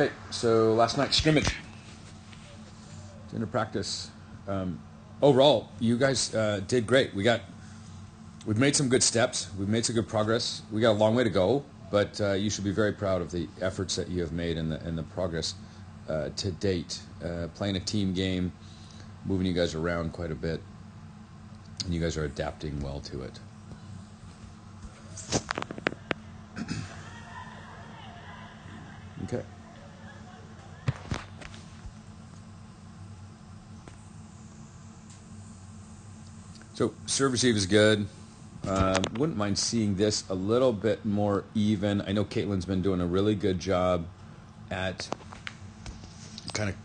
Okay, so last night's scrimmage, dinner practice. Overall, you guys did great. We've made some good steps. We've made some good progress. We got a long way to go, but you should be very proud of the efforts that you have made and the progress to date. Playing a team game, moving you guys around quite a bit, and you guys are adapting well to it. Okay. So serve receive is good. Wouldn't mind seeing this a little bit more even. I know Caitlin's been doing a really good job at kind of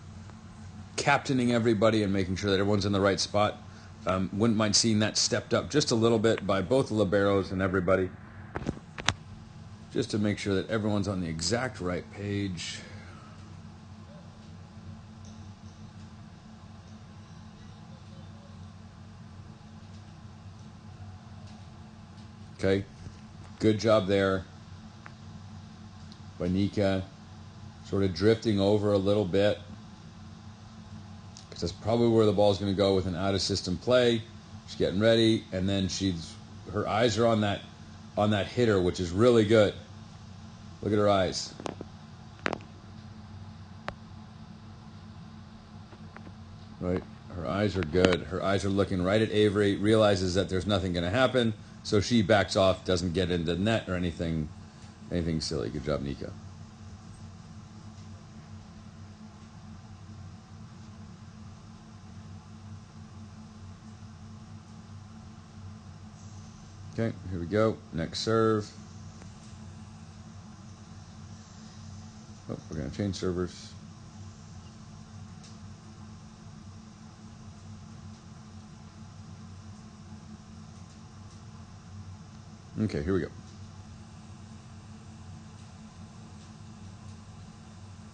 captaining everybody and making sure that everyone's in the right spot. Wouldn't mind seeing that stepped up just a little bit by both the liberos and everybody, just to make sure that everyone's on the exact right page. Okay, good job there by Nika, sort of drifting over a little bit, because that's probably where the ball's going to go with an out-of-system play. She's getting ready, and then her eyes are on that hitter, which is really good. Look at her eyes. Right, her eyes are good. Her eyes are looking right at Avery, realizes that there's nothing going to happen, so she backs off, doesn't get into the net or anything silly. Good job, Nika. Okay, here we go. Next serve. Oh, we're going to change servers. Okay, here we go.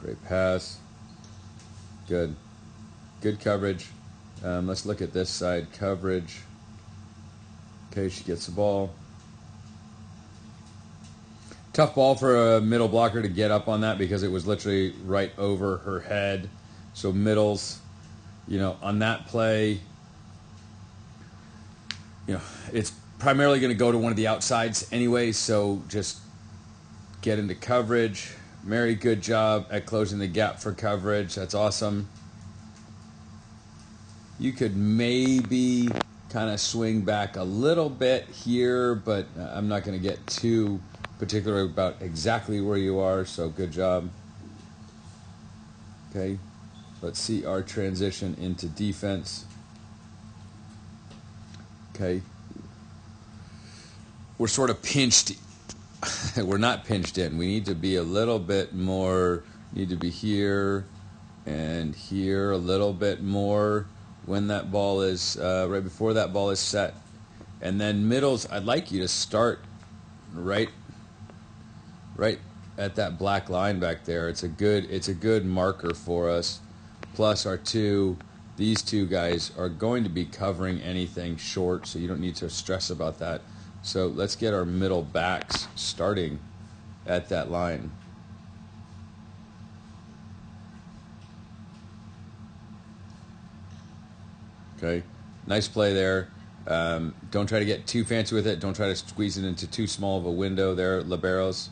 Great pass. Good. Good coverage. Let's look at this side. Coverage. Okay, she gets the ball. Tough ball for a middle blocker to get up on that because it was literally right over her head. So middles, on that play, it's primarily going to go to one of the outsides anyway, so just get into coverage. Mary, good job at closing the gap for coverage. That's awesome. You could maybe kind of swing back a little bit here, but I'm not going to get too particular about exactly where you are, so good job. Okay, let's see our transition into defense. Okay, we're sort of pinched. We're not pinched in. We need to be a little bit more, need to be here and here a little bit more when that ball is, right before that ball is set. And then middles, I'd like you to start right at that black line back there. It's a good marker for us. Plus these two guys are going to be covering anything short, so you don't need to stress about that. So let's get our middle backs starting at that line. Okay, nice play there. Don't try to get too fancy with it. Don't try to squeeze it into too small of a window there, liberos.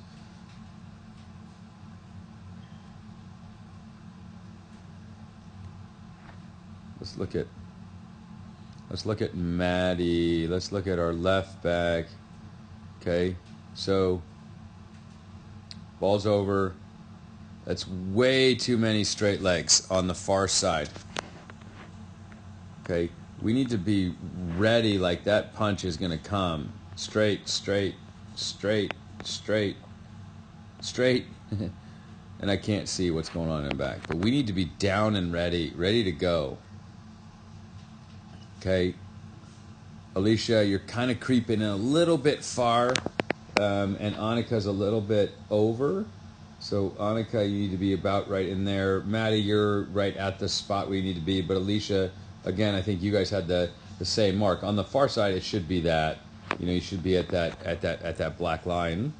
Let's look at Maddie. Let's look at our left back. Okay, so ball's over. That's way too many straight legs on the far side. Okay, we need to be ready, like that punch is going to come. Straight, straight, straight, straight, straight. And I can't see what's going on in the back. But we need to be down and ready to go. Okay, Alicia, you're kind of creeping in a little bit far, and Annika's a little bit over. So Annika, you need to be about right in there. Maddie, you're right at the spot where you need to be. But Alicia, again, I think you guys had the same mark. On the far side, it should be that. You should be at that black line.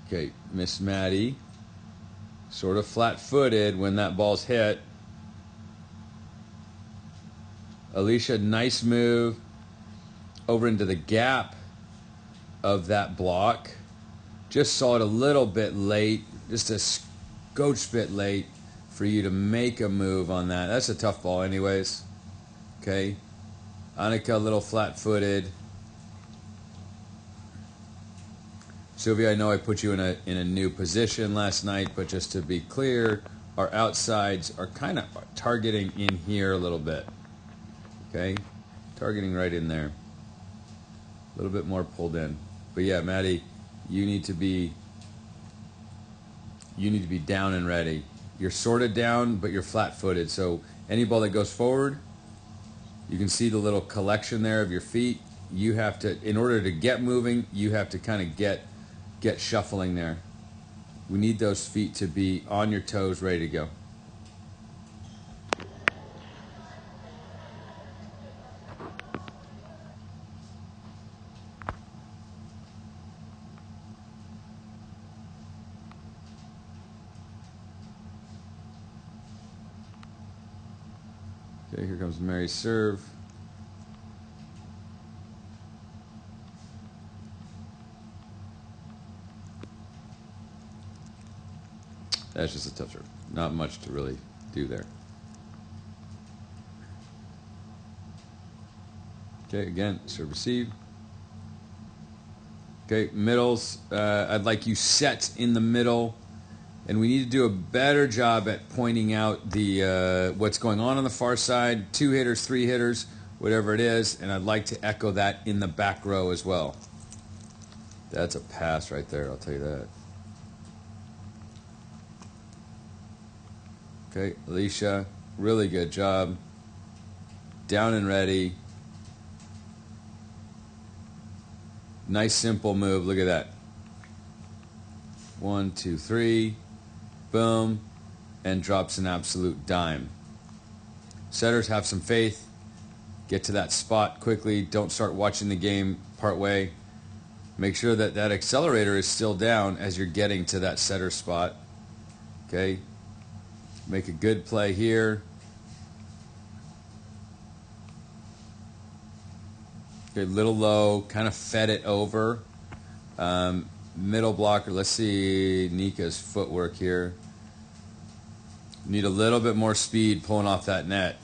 Okay, Miss Maddie, sort of flat-footed when that ball's hit. Alicia, nice move over into the gap of that block. Just saw it a little bit late, just a scotch bit late for you to make a move on that. That's a tough ball anyways. Okay, Annika, a little flat-footed. Sylvia, I know I put you in a new position last night, but just to be clear, our outsides are kind of targeting in here a little bit. Okay, targeting right in there. A little bit more pulled in. But yeah, Maddie, you need to be down and ready. You're sort of down, but you're flat-footed. So any ball that goes forward, you can see the little collection there of your feet. You have to, in order to get moving, you have to kind of get shuffling there. We need those feet to be on your toes, ready to go. Okay, here comes Mary's serve. That's just a tough serve. Not much to really do there. Okay, again, serve receive. Okay, middles. I'd like you set in the middle, and we need to do a better job at pointing out the what's going on the far side. 2 hitters, 3 hitters, whatever it is, and I'd like to echo that in the back row as well. That's a pass right there, I'll tell you that. Okay, Alicia, really good job. Down and ready. Nice simple move, look at that. 1, 2, 3, boom, and drops an absolute dime. Setters, have some faith. Get to that spot quickly. Don't start watching the game part way. Make sure that that accelerator is still down as you're getting to that setter spot. Okay. Make a good play here. Okay, little low, kind of fed it over. Middle blocker, let's see Nika's footwork here. Need a little bit more speed pulling off that net.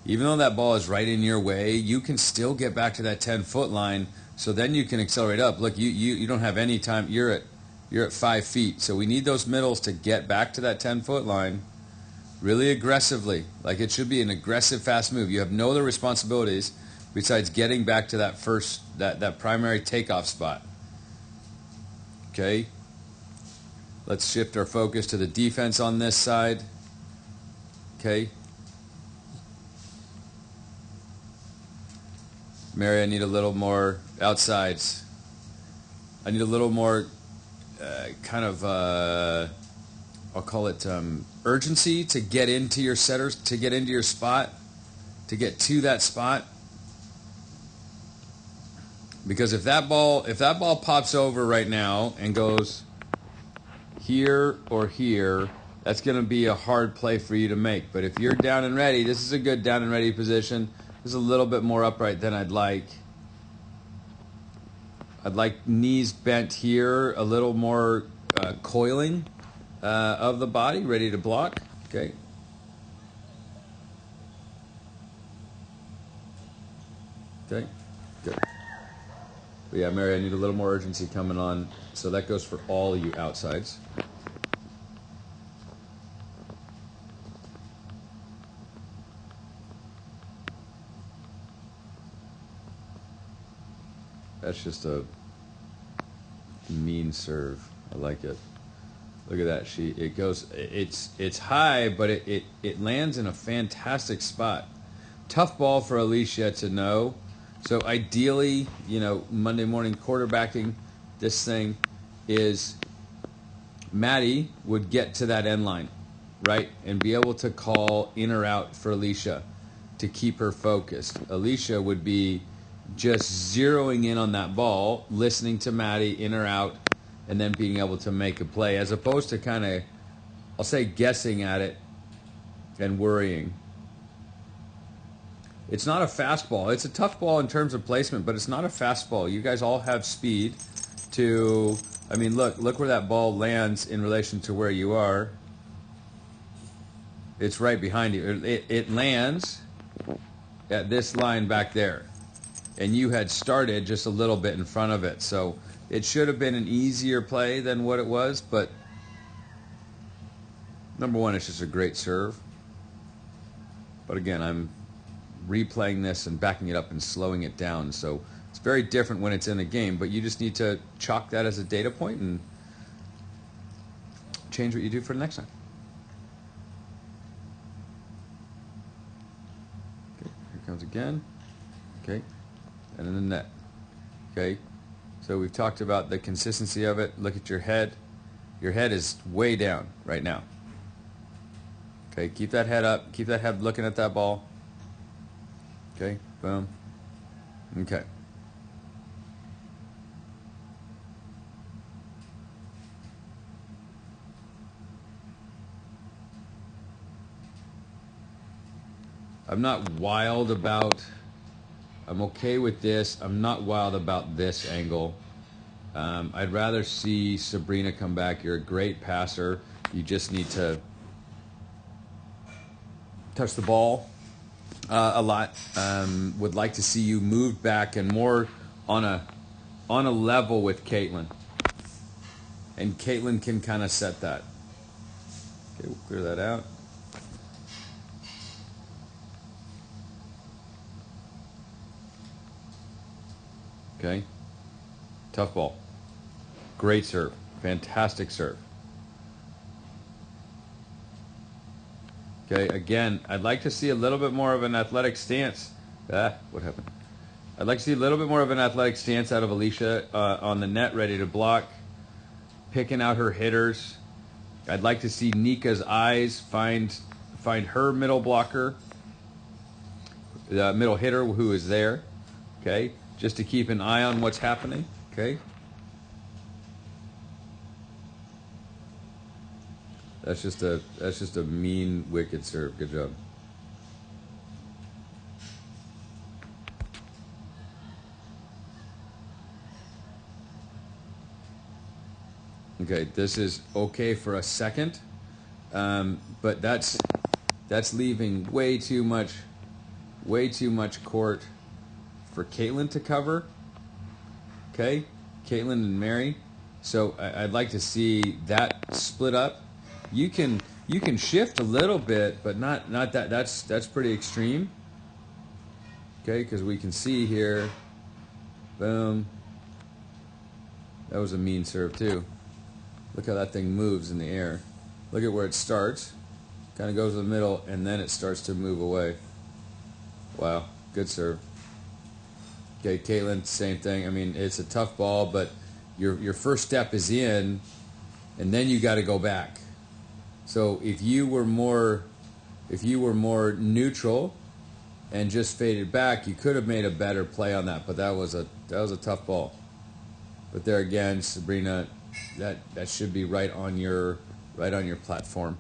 Even though that ball is right in your way, you can still get back to that 10-foot line, so then you can accelerate up. Look, you don't have any time. You're at 5 feet, so we need those middles to get back to that 10-foot line really aggressively. Like it should be an aggressive, fast move. You have no other responsibilities besides getting back to that that primary takeoff spot. Okay? Let's shift our focus to the defense on this side. Okay? Mary, I need a little more outsides. I need a little more I'll call it urgency to get into your setters, to get into your spot, to get to that spot. Because if that ball pops over right now and goes here or here, that's going to be a hard play for you to make. But if you're down and ready, this is a good down and ready position. This is a little bit more upright than I'd like. I'd like knees bent here, a little more coiling of the body, ready to block. Okay. Okay, good. But yeah, Mary, I need a little more urgency coming on. So that goes for all you outsides. That's just a mean serve. I like it. Look at that. It's high, but it lands in a fantastic spot. Tough ball for Alicia to know. So ideally, Monday morning quarterbacking this thing is Maddie would get to that end line, right? And be able to call in or out for Alicia to keep her focused. Alicia would be just zeroing in on that ball, listening to Maddie in or out, and then being able to make a play, as opposed to kind of, I'll say, guessing at it and worrying. It's not a fastball. It's a tough ball in terms of placement, but it's not a fastball. You guys all have speed to, I mean, look where that ball lands in relation to where you are. It's right behind you. It lands at this line back there, and you had started just a little bit in front of it. So it should have been an easier play than what it was, but number one, it's just a great serve. But again, I'm replaying this and backing it up and slowing it down. So it's very different when it's in a game, but you just need to chalk that as a data point and change what you do for the next time. Okay, here it comes again. Okay, and then the net. Okay, so we've talked about the consistency of it. Look at your head. Your head is way down right now. Okay, keep that head up. Keep that head looking at that ball. Okay, boom. Okay. I'm not wild about, I'm okay with this. I'm not wild about this angle. I'd rather see Sabrina come back. You're a great passer. You just need to touch the ball a lot. Would like to see you move back and more on a level with Caitlin. And Caitlin can kind of set that. Okay, we'll clear that out. Okay. Tough ball. Great serve. Fantastic serve. Okay, again, I'd like to see a little bit more of an athletic stance. What happened? I'd like to see a little bit more of an athletic stance out of Alicia on the net, ready to block, picking out her hitters. I'd like to see Nika's eyes find her middle blocker, the middle hitter who is there. Okay, just to keep an eye on what's happening. Okay. That's just a mean, wicked serve. Good job. Okay, this is okay for a second, but that's leaving way too much court for Caitlin to cover. Okay, Caitlin and Mary. So I'd like to see that split up. You can shift a little bit, but not that. That's pretty extreme. Okay, because we can see here, boom. That was a mean serve too. Look how that thing moves in the air. Look at where it starts. Kind of goes to the middle, and then it starts to move away. Wow, good serve. Okay, Caitlin, same thing. I mean, it's a tough ball, but your first step is in, and then you got to go back. So if you were more neutral and just faded back, you could have made a better play on that. But that was a tough ball. But there again, Sabrina, that should be right on your platform.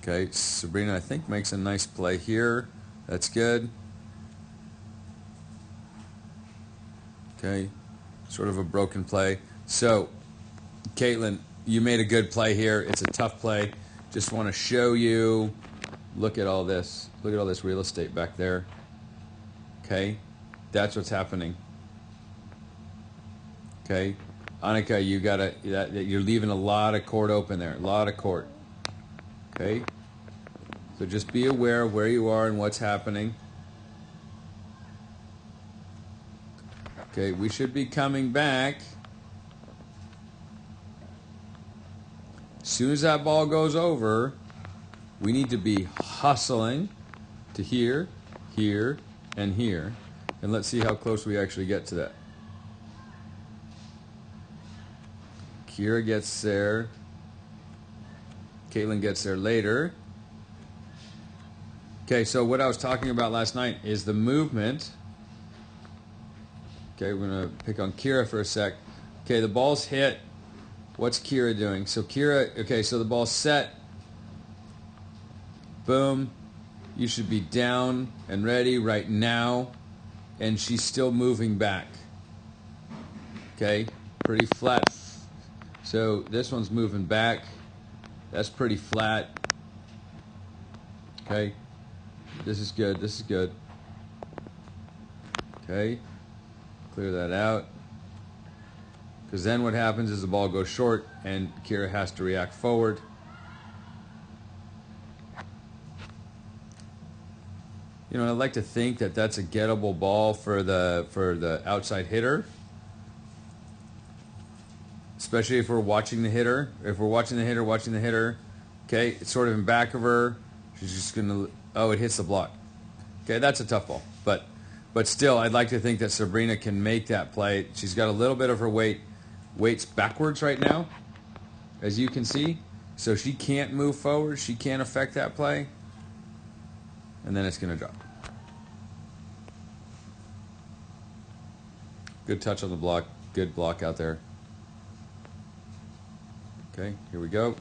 Okay, Sabrina, I think, makes a nice play here. That's good. Okay, sort of a broken play. So, Caitlin, you made a good play here. It's a tough play. Just want to show you. Look at all this. Look at all this real estate back there. Okay, that's what's happening. Okay, Annika, you're leaving a lot of court open there. A lot of court. Okay. So just be aware of where you are and what's happening. Okay, we should be coming back. As soon as that ball goes over, we need to be hustling to here, here, and here. And let's see how close we actually get to that. Kira gets there. Caitlin gets there later. Okay, so what I was talking about last night is the movement. Okay, we're going to pick on Kira for a sec. Okay, the ball's hit. What's Kira doing? So Kira, okay, so the ball's set. Boom. You should be down and ready right now. And she's still moving back. Okay, pretty flat. So this one's moving back. That's pretty flat. Okay, this is good. This is good. Okay, clear that out. Because then what happens is the ball goes short and Kira has to react forward. You know, I'd like to think that that's a gettable ball for the outside hitter. Especially if we're watching the hitter. If we're watching the hitter, okay, it's sort of in back of her. She's just going to, oh, it hits the block. Okay, that's a tough ball. But still, I'd like to think that Sabrina can make that play. She's got a little bit of her weight's backwards right now, as you can see. So she can't move forward. She can't affect that play. And then it's going to drop. Good touch on the block. Good block out there. Okay, here we go.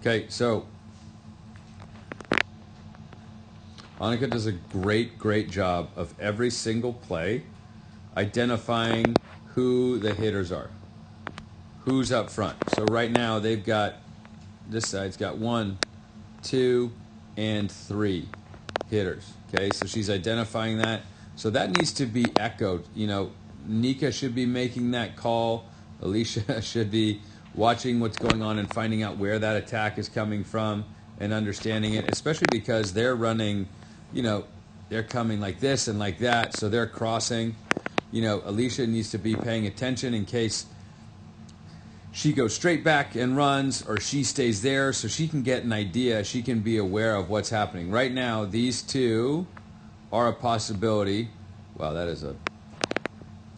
Okay, so Annika does a great job of every single play identifying who the hitters are, who's up front. So right now they've got, this side's got 1, 2, and 3 hitters. Okay, so she's identifying that. So that needs to be echoed. You know, Nika should be making that call. Alicia should be watching what's going on and finding out where that attack is coming from and understanding it, especially because they're running, you know, they're coming like this and like that, so they're crossing. You know, Alicia needs to be paying attention in case she goes straight back and runs or she stays there so she can get an idea. She can be aware of what's happening. Right now, these two are a possibility. Wow, that is a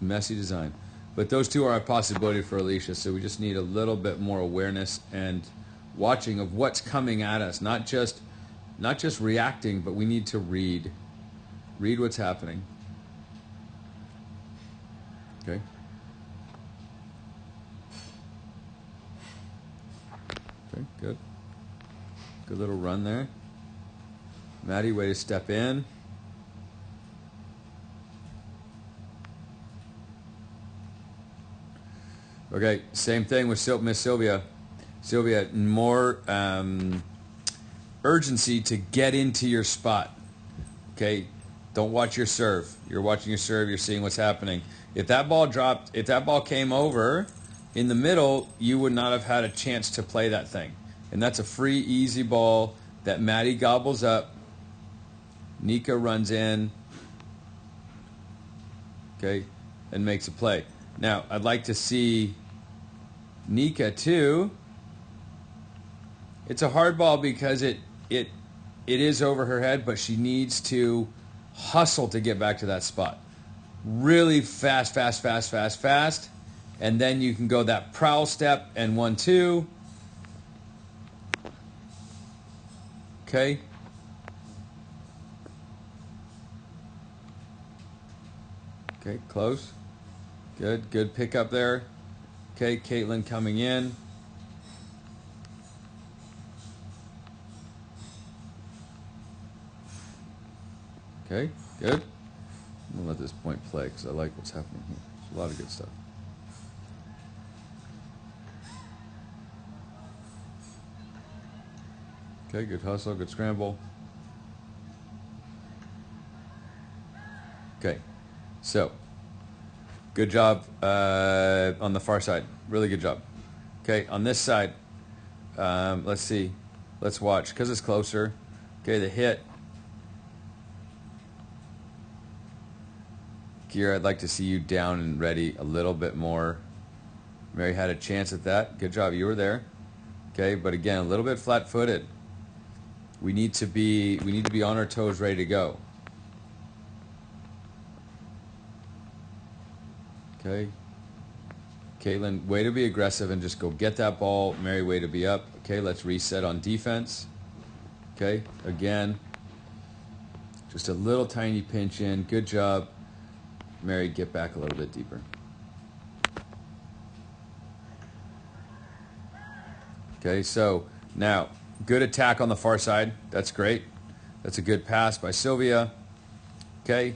messy design. But those two are a possibility for Alicia, so we just need a little bit more awareness and watching of what's coming at us. Not just reacting, but we need to read what's happening. Okay. Okay, good. Good little run there. Maddie, way to step in. Okay, same thing with Miss Sylvia. Sylvia, more urgency to get into your spot. Okay, don't watch your serve. You're watching your serve, you're seeing what's happening. If that ball dropped, if that ball came over in the middle, you would not have had a chance to play that thing. And that's a free, easy ball that Maddie gobbles up. Nika runs in, okay, and makes a play. Now, I'd like to see Nika too. It's a hard ball because it is over her head, but she needs to hustle to get back to that spot. Really fast, and then you can go that prowl step and 1, 2. Okay. Okay, close. Good pick up there. Okay, Caitlin coming in. Okay, good. I'm going to let this point play because I like what's happening here. There's a lot of good stuff. Okay, good hustle, good scramble. Okay, so good job on the far side. Really good job. Okay, on this side, let's see. Let's watch because it's closer. Okay, the hit. Kira, I'd like to see you down and ready a little bit more. Mary had a chance at that. Good job, you were there. Okay, but again, a little bit flat-footed. We need to be on our toes, ready to go. Okay. Caitlin, way to be aggressive and just go get that ball. Mary, way to be up. Okay, let's reset on defense. Okay, again, just a little tiny pinch in. Good job. Mary, get back a little bit deeper. Okay, so now, good attack on the far side. That's great. That's a good pass by Sylvia. Okay,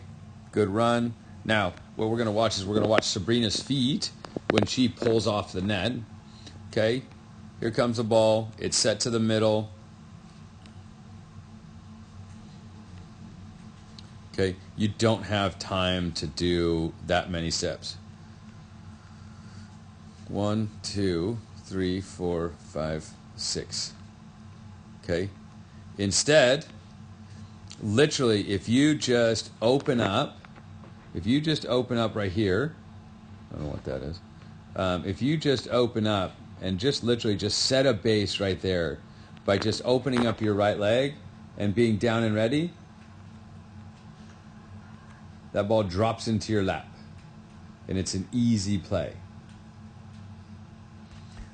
good run. Now, what we're going to watch is we're going to watch Sabrina's feet when she pulls off the net. Okay, here comes the ball. It's set to the middle. Okay, you don't have time to do that many steps. 1, 2, 3, 4, 5, 6. Okay, instead, literally, if you just open up right here, I don't know what that is. If you just open up and just literally just set a base right there by just opening up your right leg and being down and ready, that ball drops into your lap. And it's an easy play.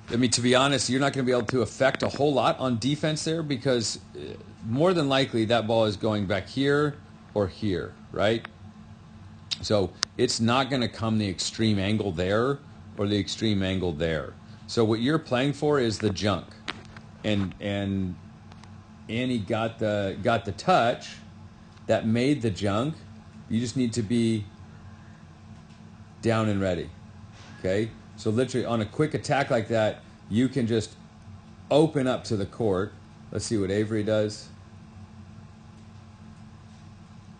I mean, to be honest, you're not going to be able to affect a whole lot on defense there because more than likely that ball is going back here or here, right? So it's not going to come the extreme angle there or the extreme angle there. So what you're playing for is the junk. And Annie got the touch that made the junk. You just need to be down and ready. Okay? So literally on a quick attack like that, you can just open up to the court. Let's see what Avery does.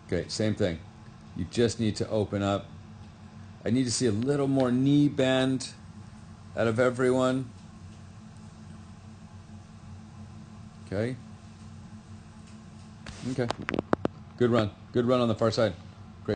Okay, same thing. You just need to open up. I need to see a little more knee bend out of everyone. Okay. Okay. Good run. Good run on the far side.